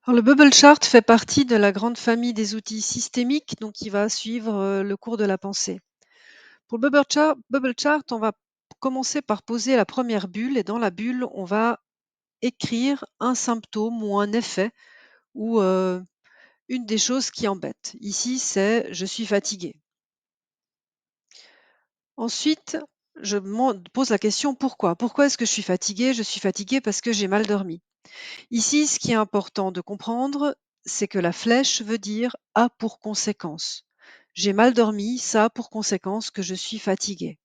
Alors le bubble chart fait partie de la grande famille des outils systémiques, donc il va suivre le cours de la pensée. Pour le bubble chart, on va commencer par poser la première bulle et dans la bulle, on va écrire un symptôme ou un effet ou une des choses qui embêtent. Ici, c'est je suis fatigué. Ensuite, pose la question pourquoi? Pourquoi est-ce que je suis fatigué? Je suis fatigué parce que j'ai mal dormi. Ici, ce qui est important de comprendre, c'est que la flèche veut dire a pour conséquence. J'ai mal dormi, ça a pour conséquence que je suis fatigué.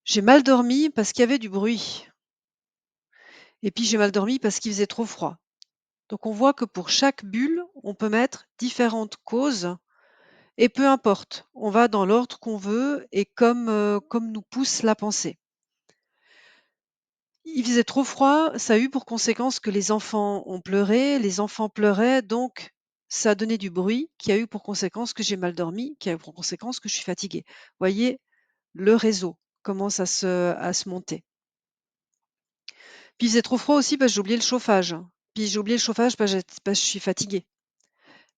J'ai mal dormi parce qu'il y avait du bruit. Et puis j'ai mal dormi parce qu'il faisait trop froid. Donc on voit que pour chaque bulle, on peut mettre différentes causes et peu importe, on va dans l'ordre qu'on veut et comme nous pousse la pensée. Il faisait trop froid, ça a eu pour conséquence que les enfants ont pleuré, les enfants pleuraient, donc ça a donné du bruit qui a eu pour conséquence que j'ai mal dormi, qui a eu pour conséquence que je suis fatiguée. Voyez, le réseau commence à se monter. Puis il faisait trop froid aussi parce que j'ai oublié le chauffage. Puis j'ai oublié le chauffage parce que je suis fatiguée,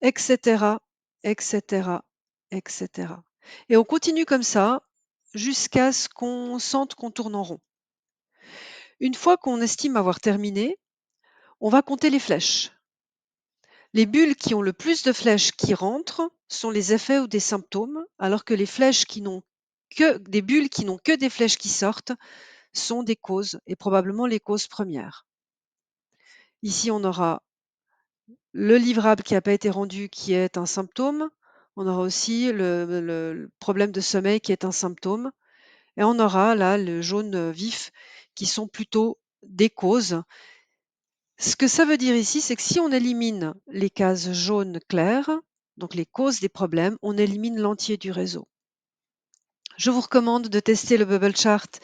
etc., etc., etc. Et on continue comme ça jusqu'à ce qu'on sente qu'on tourne en rond. Une fois qu'on estime avoir terminé, on va compter les flèches. Les bulles qui ont le plus de flèches qui rentrent sont les effets ou des symptômes, alors que les flèches qui n'ont que des bulles qui n'ont que des flèches qui sortent sont des causes et probablement les causes premières. Ici, on aura le livrable qui n'a pas été rendu qui est un symptôme. On aura aussi le problème de sommeil qui est un symptôme. Et on aura là le jaune vif qui sont plutôt des causes. Ce que ça veut dire ici, c'est que si on élimine les cases jaunes claires, donc les causes des problèmes, on élimine l'entier du réseau. Je vous recommande de tester le bubble chart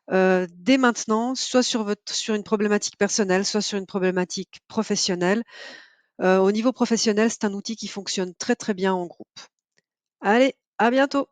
dès maintenant, soit sur une problématique personnelle, soit sur une problématique professionnelle. Au niveau professionnel, c'est un outil qui fonctionne très très bien en groupe. Allez, à bientôt!